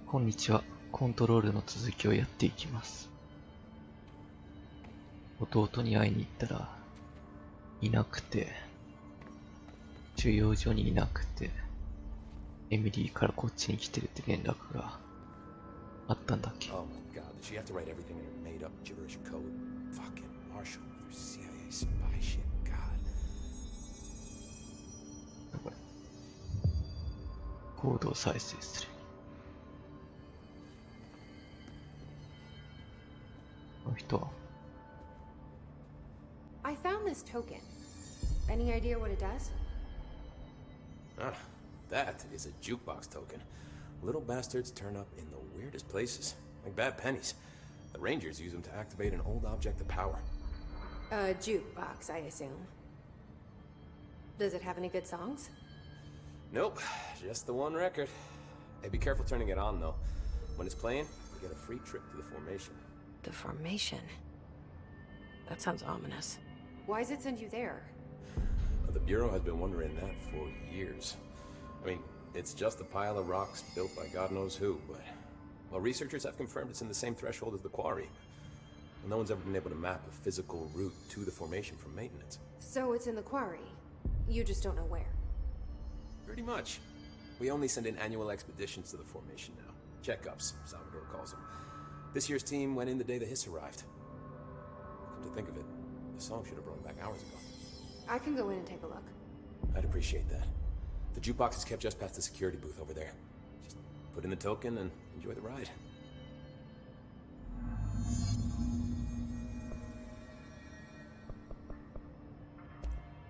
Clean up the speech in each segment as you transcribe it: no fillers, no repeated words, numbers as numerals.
こんにちは。コントロールの続きをやっていきます。弟に会いに行ったら、いなくて、収容所にいなくて、エミリーからこっちに来てるって連絡があったんだっけ。Oh my god, did she have to write everything in her made up gibberish code? Fucking Marshall with her CIA spy shit, god. これ。コードを再生する。この人は I found this token. Any idea what it does? Ah, that is a jukebox token. Little bastards turn up in the weirdest places, like bad pennies. The Rangers use them to activate an old object of power. A jukebox, I assume. Does it have any good songs? Nope, just the one record. Hey, be careful turning it on, though. When it's playing, you get a free trip to the formation. The formation? That sounds ominous. Why does it send you there? The Bureau has been wondering that for years. I mean, it's just a pile of rocks built by God knows who, but... Well, researchers have confirmed it's in the same threshold as the quarry. Well, no one's ever been able to map a physical route to the formation from maintenance. So it's in the quarry. You just don't know where. Pretty much. We only send in annual expeditions to the formation now. Checkups, Salvador calls them. This year's team went in the day the hiss arrived. Come to think of it, the song should have brought it back hours ago. I can go in and take a look. I'd appreciate that. The jukebox is kept just past the security booth over there. Just put in the token and enjoy the ride.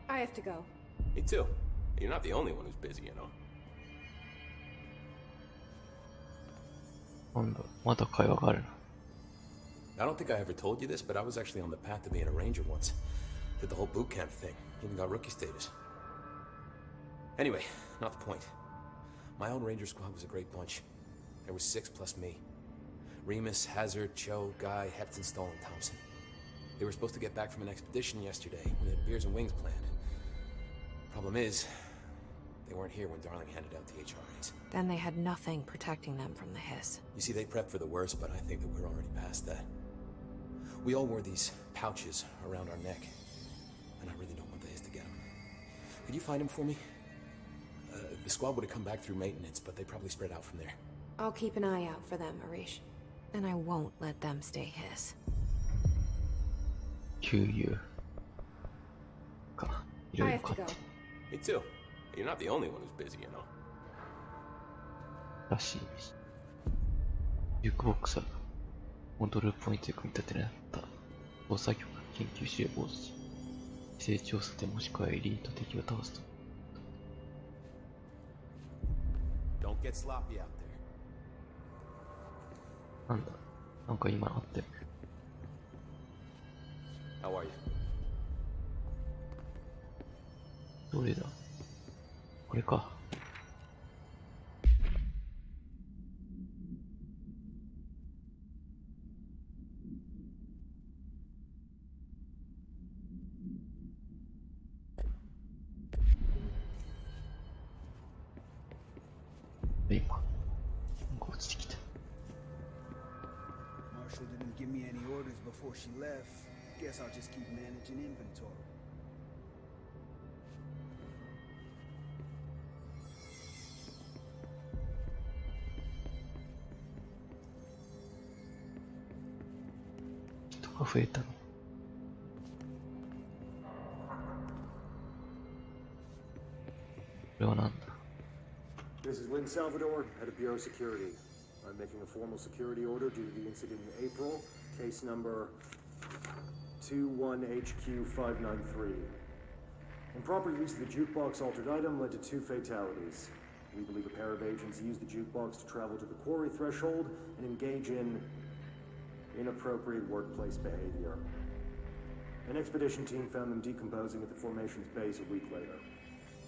I have to go. Me too. You're not the only one who's busy, you know. なんだ、まだ会話があるな。I don't think I ever told you this, but I was actually on the path to being a ranger once. Did the whole boot camp thing. Even got rookie status. Anyway, not the point. My old ranger squad was a great bunch. There was 6 plus me. Remus, Hazard, Cho, Guy, Hepton, Stoll, and Thompson. They were supposed to get back from an expedition yesterday. We had beers and wings planned. Problem is, they weren't here when Darling handed out the HRAs. Then they had nothing protecting them from the hiss. You see, they prepped for the worst, but I think that we're already past that. We all wore these pouches around our neck, and I really don't want the hiss to get them. Could you find them for me? The squad would have come back through maintenance, but they probably spread out from there. I'll keep an eye out for them, Arish. And I won't let them stay hiss. 給油か。いろい I ろ have 買 to って go. Me too. You're not the only one who's busy, you know. らしい。ジュークボックスはモドルポイントで組み立てられた操作業が研究し応じ、規制調査でもしくはエリート敵を倒すと。Don't get sloppy out there. なんだ、なんか今あって。How are you? どれだこれか。今、なんか落ちてきた。Marshall didn't give me any orders before she left. Guess I'll just keep managing inventory.人が増えたの。これはなんだ This is Lynn Salvador, head of Bureau Security. I'm making a formal security order due to the incident in April, case number 21HQ593. Improper use of the jukebox altered item led to 2 fatalities. We believe a pair of agents used the jukebox to travel to the quarry threshold and engage in inappropriate workplace behavior. An expedition team found them decomposing at the formation's base a week later.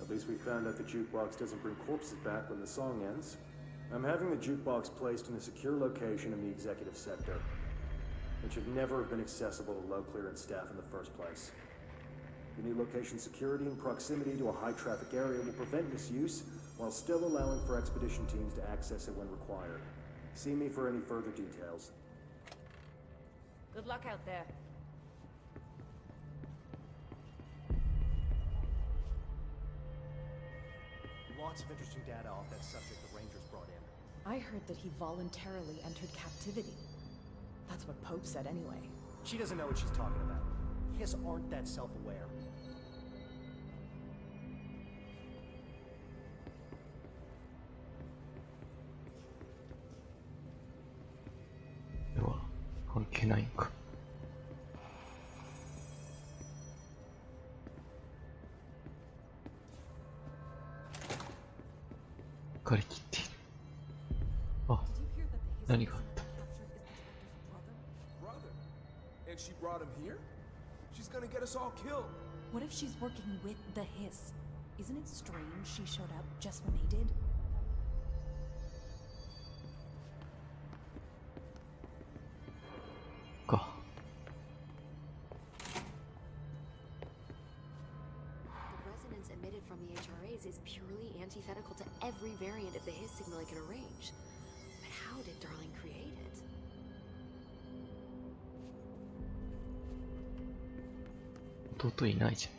At least we found out the jukebox doesn't bring corpses back when the song ends. I'm having the jukebox placed in a secure location in the executive sector. It should never have been accessible to low clearance staff in the first place. The new location security and proximity to a high traffic area will prevent misuse while still allowing for expedition teams to access it when required. See me for any further details. Good luck out there. Lots of interesting data off that subject the Rangers brought in. I heard that he voluntarily entered captivity. That's what Pope said anyway. She doesn't know what she's talking about. Hiss aren't that self-aware. では関係ないんか。疲れ切っている。あ、何があった。Brother. And she brought him here? She's gonna get us all killed. What if she's working with the Hiss? Isn't it strange she showed up just when they did? Ka. The resonance emitted from the HRAs is purely antithetical to every variant of the Hiss signal it can arrange. But how did Darling create it?弟いないじゃん。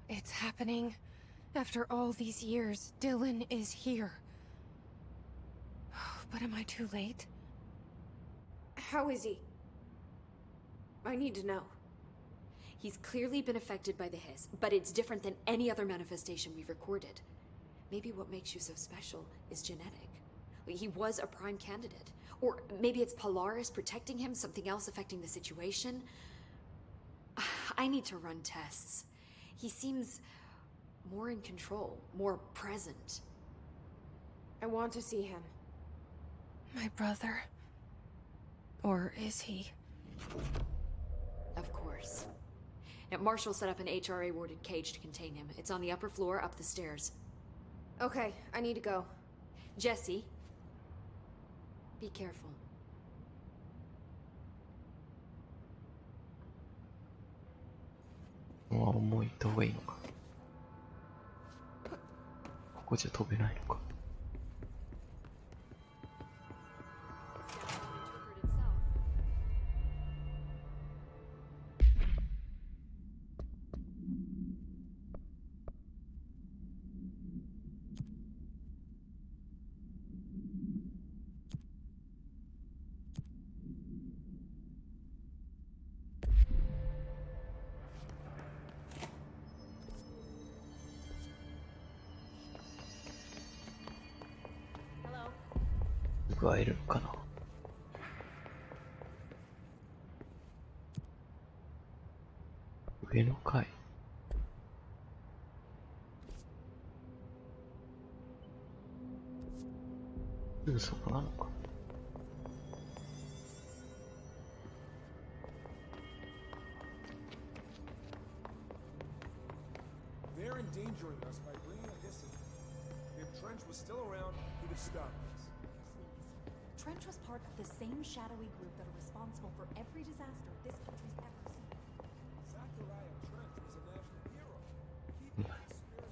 It's happening. After all these years, Dylan is here. But am I too late? How is he? I need to know. He's clearly been affected by the Hiss, but it's different than any other manifestation we've recorded. Maybe what makes you so special is genetic. He was a prime candidate. Or maybe it's Polaris protecting him, something else affecting the situation. I need to run tests. He seems more in control, more present. I want to see him. My brother. Or is he? Of course. Now, Marshall set up an HRA-warded cage to contain him. It's on the upper floor, up the stairs. Okay, I need to go. Jesse, be careful. もう重いと方がいいのか。ここじゃ飛べないのか。会えるのかな。上の階。すぐそこなのか。They're endangering us by bringing a Hiss in. If Trench was still around, he'd have stopped us. Trench was part of the same shadowy group that are responsible for every disaster this country's ever seen. Zachariah Trench was a national hero. Keep the conspiracy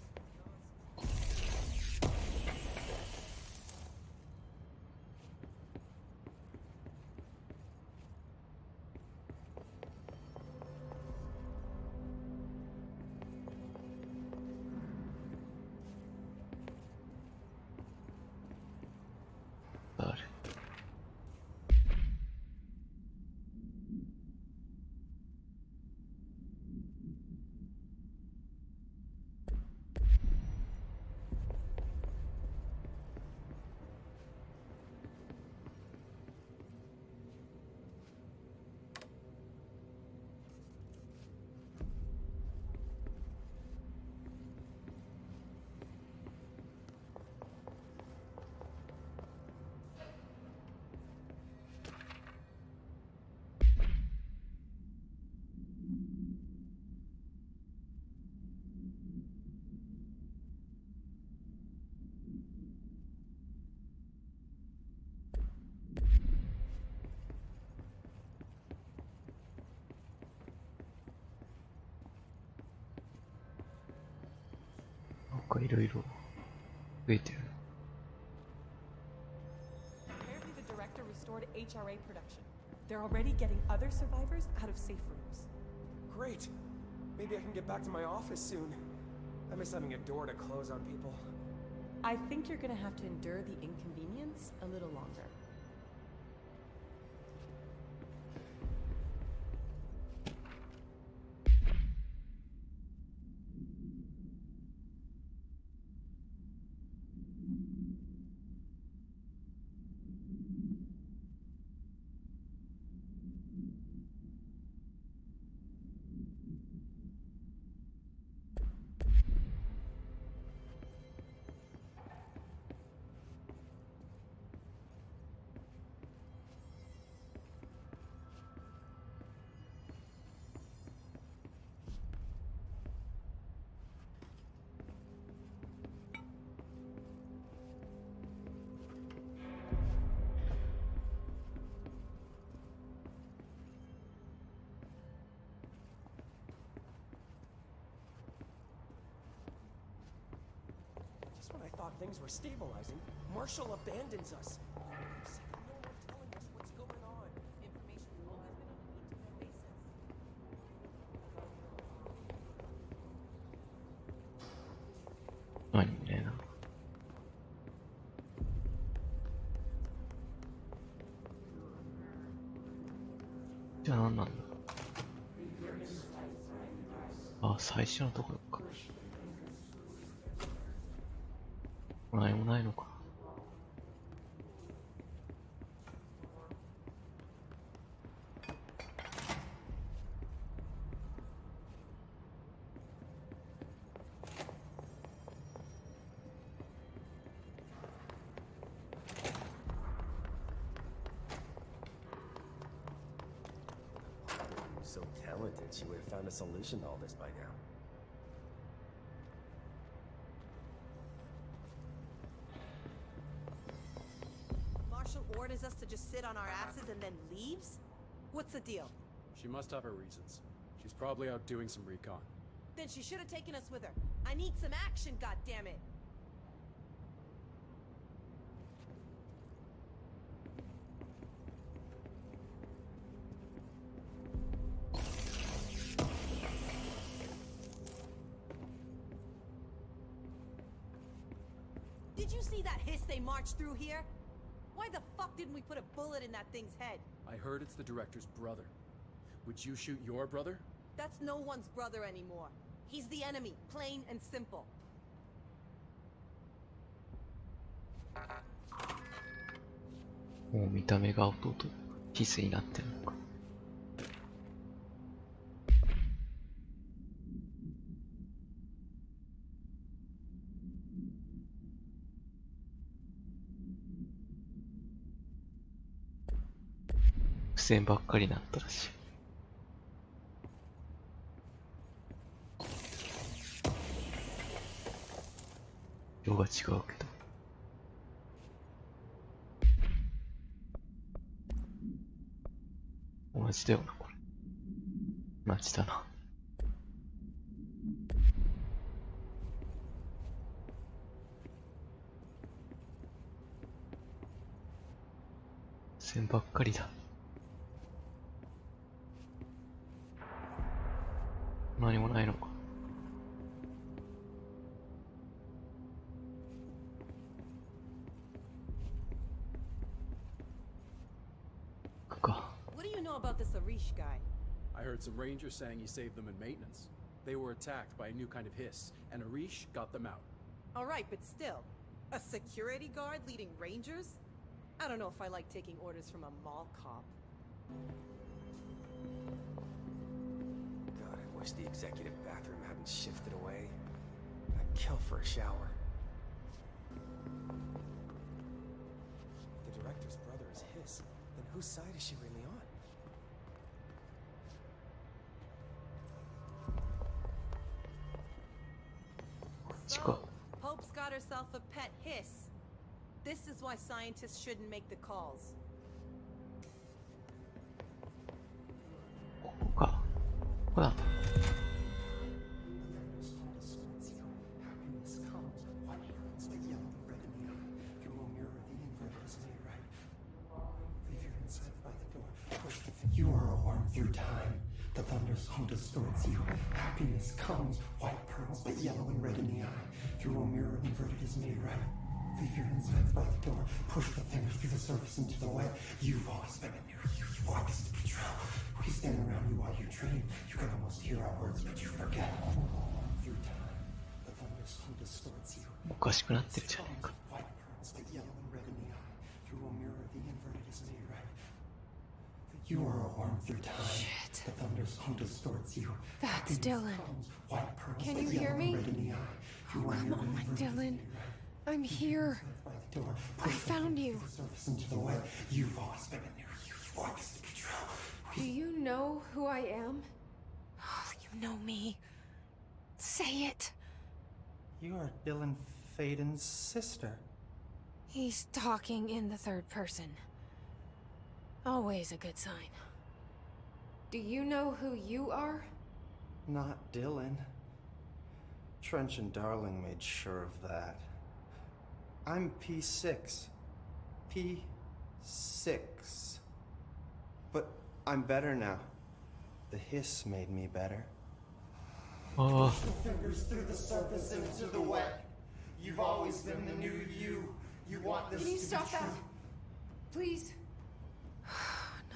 かいろいろ増えてる。Apparently the director restored HRA production. They're already getting other survivors out of safe rooms. Great. Maybe I can get back to my office soon. I miss having a door to close on people. I think you're gonna have to endure the inconvenience a little longer. Just when I thought things were stabilizing, Marshall abandons us. There's no one telling us what's going on. Information's always been on a need-to-know basis. 何もねえな。じゃあ何なんだ。あ、最初のところか。何もないのか。So talented, she would have found a solution to all this by now. Marshall orders us to just sit on our asses and then leaves? What's the deal? She must have her reasons. She's probably out doing some recon. Then she should have taken us with her. I need some action, goddammit! Did you see that hiss they marched through here? Why the fuck didn't we put a bullet in that thing's head? I heard it's the director's brother. Would you shoot your brother? That's no one's brother anymore. He's the enemy, plain and simple. もう見た目が弟ピスになってるのか。苦戦ばっかりになったらしい。色が違うけど。同じだよな、これ。同じだな。線ばっかりだ。何もないのか。What do you know about this Arish guy? I heard some rangers saying he saved them in maintenance. They were attacked by a new kind of hiss, and Arish got them out. Alright, but still. A security guard leading rangers? I don't know if I like taking orders from a mall cop. God, I wish the executive bathroom hadn't shifted away. I'd kill for a shower. The director's brother is his. Then whose side is she really on? So, Pope's got herself a pet hiss. This is why scientists shouldn't make the calls. ここか。ここだ。The thunderstorm distorts you. Happiness comes, white pearls, but yellow and red in the eye. Through a mirror inverted is made right. Leave your insides by the door. Push the fingers through the surface into the wet. You've always been in there. You want this to be true. We stand around you while you dream. You can almost hear our words, but you forget. Through time, the thunderstorm distorts you. おかしくなってるじゃねえか。 White pearls, but yellow and red in the eye. Through a mirror, the inverted is made right. You are a worm through time. Shit. The thunderstorm distorts you. That's Dylan. White pearls, Can but you hear yellow me? and red in the eye. Oh, come on, Dylan. I'm here. I found you. Surface into the wet. You've always been in there. You want this to be true. Do you know who I am? Oh, you know me. Say it. You are Dylan Faden's sister. He's talking in the third person. Always a good sign. Do you know who you are? Not Dylan. Trench and Darling made sure of that. I'm P6. P6. But I'm better now. The hiss made me better. Oh. Push the fingers through the surface into the wet. You've always been the new you. You want this Can you to stop be true. that? Please.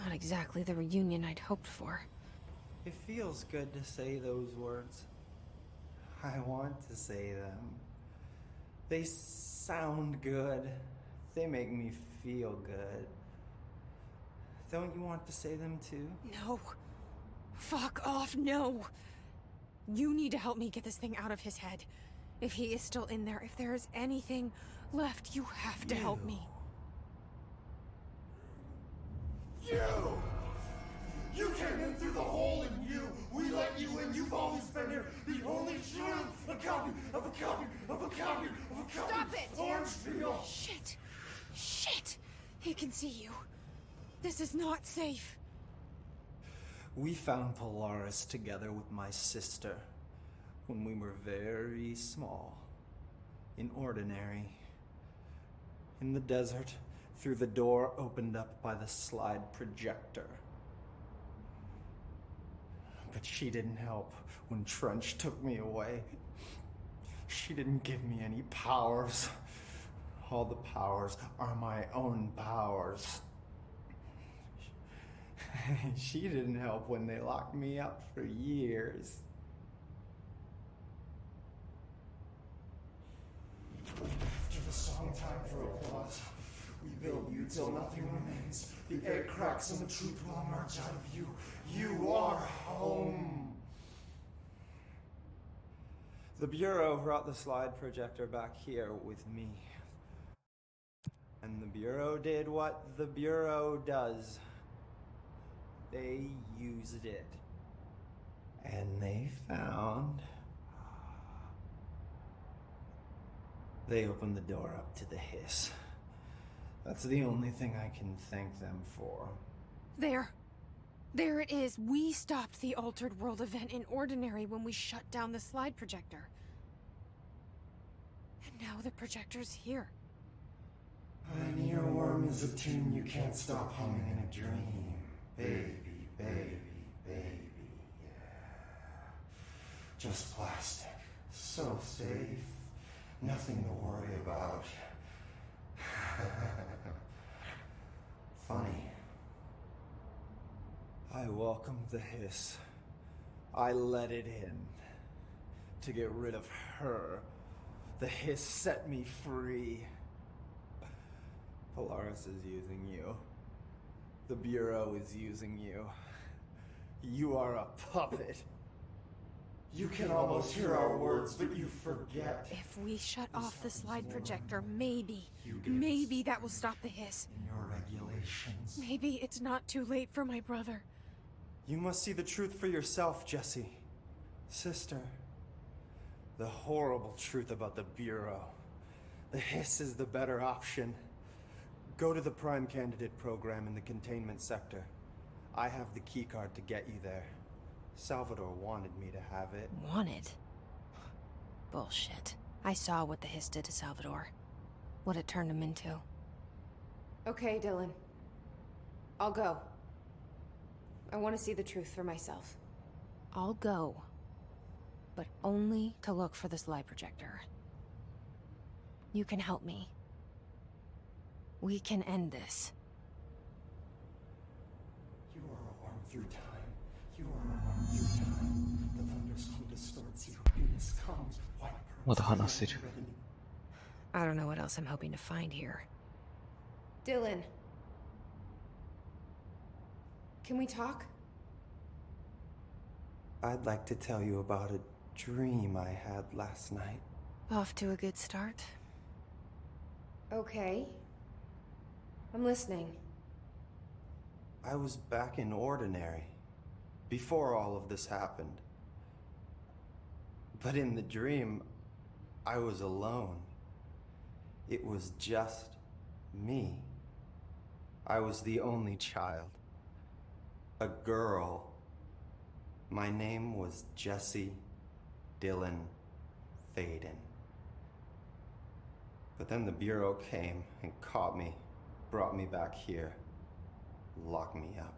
Not exactly the reunion I'd hoped for. It feels good to say those words. I want to say them. They sound good. They make me feel good. Don't you want to say them too? No. Fuck off, no. You need to help me get this thing out of his head. If he is still in there, if there is anything left, you have to help me. You came in through the hole in you. We let you in. You've always been here. The only truth. A copy of a copy of a copy of a copy. Stop it! Orange peel. Shit. Shit. He can see you. This is not safe. We found Polaris together with my sister when we were very small. In Ordinary. In the desert, through the door opened up by the slide projector. But she didn't help when Trench took me away. She didn't give me any powers. All the powers are my own powers. She didn't help when they locked me up for years. After the song time for applause, we build you till nothing remains. The egg cracks and the truth will emerge out of you. You are home. The Bureau brought the slide projector back here with me. And the Bureau did what the Bureau does. They used it. And they found... They opened the door up to the hiss. That's the only thing I can thank them for. There. There it is. We stopped the Altered World event in Ordinary when we shut down the slide projector. And now the projector's here. An earworm is a tune you can't stop humming in a dream. Baby, baby, baby, yeah. Just plastic. So safe. Nothing to worry about. Funny. I welcomed the hiss. I let it in. To get rid of her. The hiss set me free. Polaris is using you. The Bureau is using you. You are a puppet. You can almost hear our words, but you forget. If we shut off the slide projector, maybe You that will stop the hiss. in your regulations. Maybe it's not too late for my brother. You must see the truth for yourself, Jesse. Sister. The horrible truth about the Bureau. The hiss is the better option. Go to the Prime Candidate program in the containment sector. I have the keycard to get you there. Salvador wanted me to have it. Wanted? Bullshit. I saw what the hiss did to Salvador. What it turned him into. Okay, Dylan. I'll go. I want to see the truth for myself. I'll go. But only to look for this light projector. You can help me. We can end this. You are armed through time. You are armed through time. The thunderstorm distorts you. Venus comes. White pearls. まだ話せる。 I don't know what else I'm hoping to find here. Dylan. Can we talk? I'd like to tell you about a dream I had last night. Off to a good start. Okay. I'm listening. I was back in Ordinary, before all of this happened. But in the dream, I was alone. It was just me. I was the only child. A girl. My name was Jesse Dylan Faden. But then the Bureau came and caught me, brought me back here, locked me up.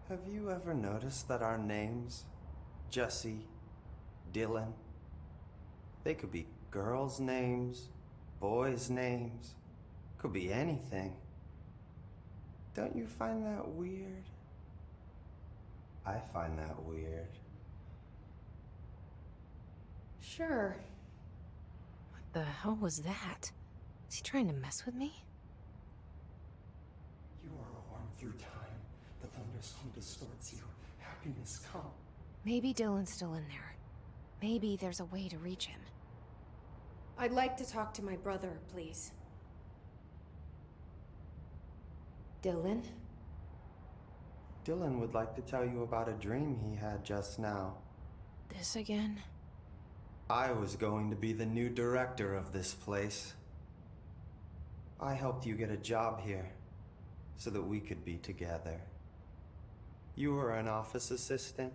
Have you ever noticed that our names, Jesse, Dylan, they could be girls' names, boys' names, could be anything. Don't you find that weird? I find that weird. Sure. What the hell was that? Is he trying to mess with me? You are armed through time. The thunderstorm distorts you. Happiness comes. Maybe Dylan's still in there. Maybe there's a way to reach him. I'd like to talk to my brother, please. Dylan? Dylan would like to tell you about a dream he had just now. This again? I was going to be the new director of this place. I helped you get a job here, so that we could be together. You were an office assistant.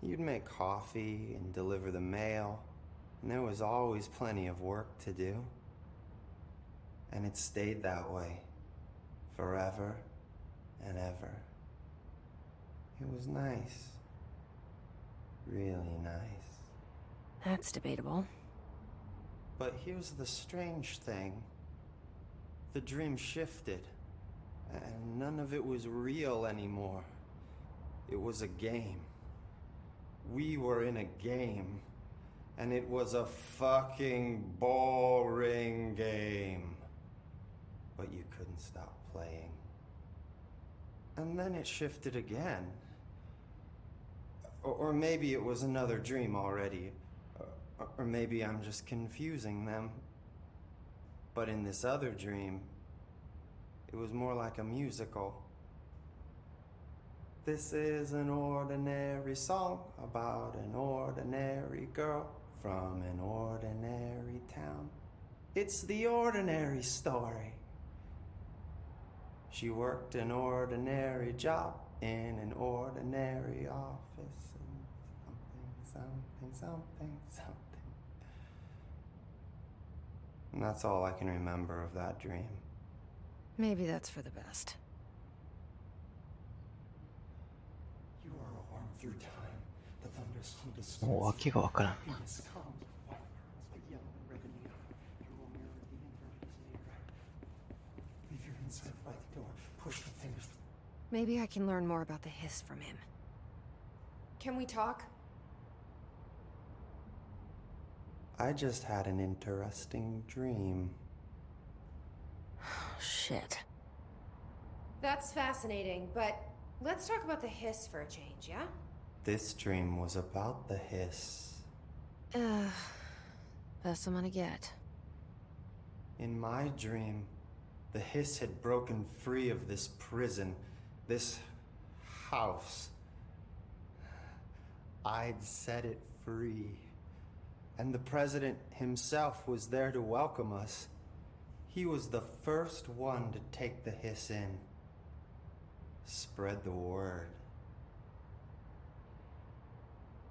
You'd make coffee and deliver the mail, and there was always plenty of work to do. And it stayed that way, forever and ever. It was nice. Really nice. That's debatable. But here's the strange thing. The dream shifted, and none of it was real anymore. It was a game. We were in a game, and it was a fucking boring game. But you couldn't stop playing. And then it shifted again. Or maybe it was another dream already. Or maybe I'm just confusing them. But in this other dream, it was more like a musical. This is an ordinary song about an ordinary girl from an ordinary town. It's the ordinary story. She worked an ordinary job in an ordinary office. And something. And that's all I can remember of that dream. Maybe that's for the best. You are armed through time. The thunderstorm distorts. もう訳がわからん。 Happiness comes. White pearls, but yellow and red in the eye. You will mirror the inverted as near right. Leave your insides by the door. Push the fingers. Maybe I can learn more about the hiss from him. Can we talk? I just had an interesting dream. Shit. That's fascinating, but let's talk about the hiss for a change, yeah? This dream was about the hiss. Best I'm gonna get. In my dream, the hiss had broken free of this prison, this house. I'd set it free. And the president himself was there to welcome us. He was the first one to take the hiss in. Spread the word.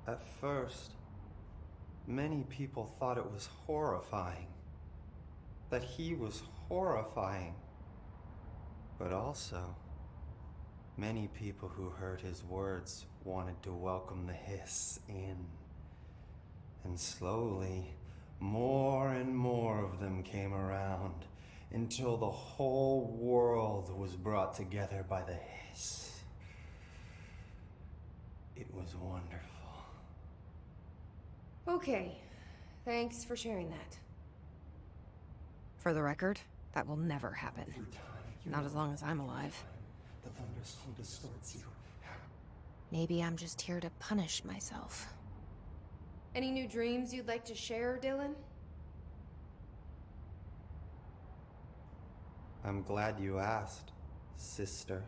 At first, many people thought it was horrifying. That he was horrifying. But also, Many people who heard his words wanted to welcome the hiss in. And slowly, more and more of them came around until the whole world was brought together by the hiss. It was wonderful. Okay, thanks for sharing that. For the record, that will never happen. Not as long as I'm alive. The thunderstorm distorts you. Maybe I'm just here to punish myself. Any new dreams you'd like to share, Dylan? I'm glad you asked, sister.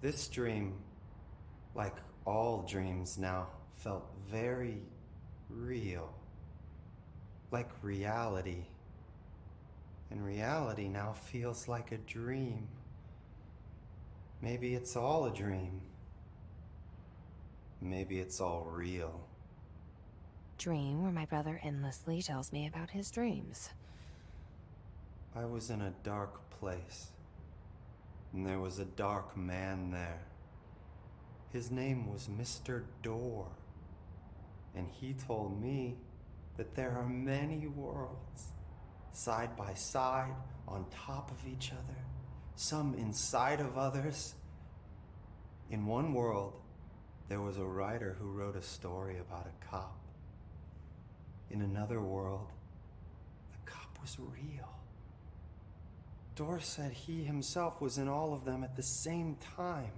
This dream, like all dreams now, felt very real. Like reality. And reality now feels like a dream. Maybe it's all a dream. Maybe it's all real. Dream where my brother endlessly tells me about his dreams. I was in a dark place, and there was a dark man there. His name was Mr. Door, and he told me that there are many worlds, side by side, on top of each other, some inside of others. In one world, there was a writer who wrote a story about a cop. In another world, the cop was real. Dor said he himself was in all of them at the same time,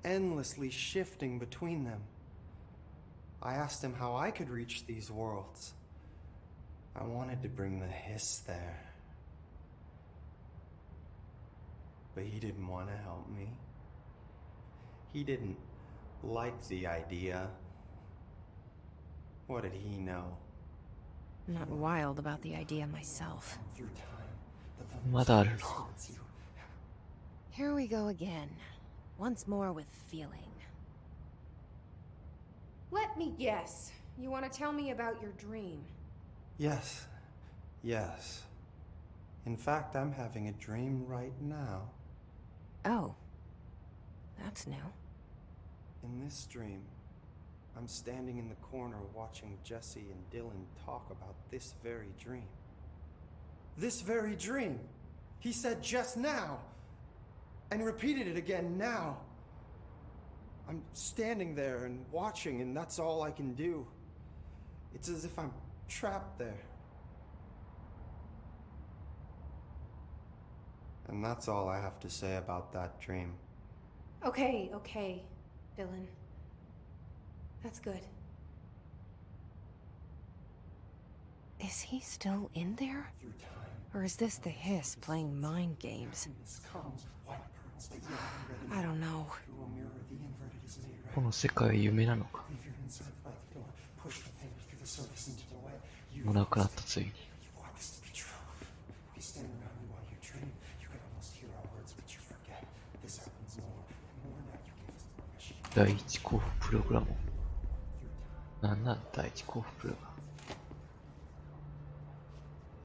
endlessly shifting between them. I asked him how I could reach these worlds. I wanted to bring the hiss there. But he didn't want to help me. He didn't like the idea. What did he know? I'm not wild about the idea myself. Madaro. Here we go again. Once more with feeling. Let me guess. You want to tell me about your dream? Yes. Yes. In fact, I'm having a dream right now. Oh. That's new. In this dream, I'm standing in the corner watching Jesse and Dylan talk about this very dream. This very dream! He said just now! And repeated it again now! I'm standing there and watching, and that's all I can do. It's as if I'm trapped there. And that's all I have to say about that dream. Okay, Dylan. That's good. Is he still in there? Or is this the hiss playing mind games? I don't know. この世界は夢なのか。もうなくなったついに。第一候補プログラム。なんなん第一候補プログラム。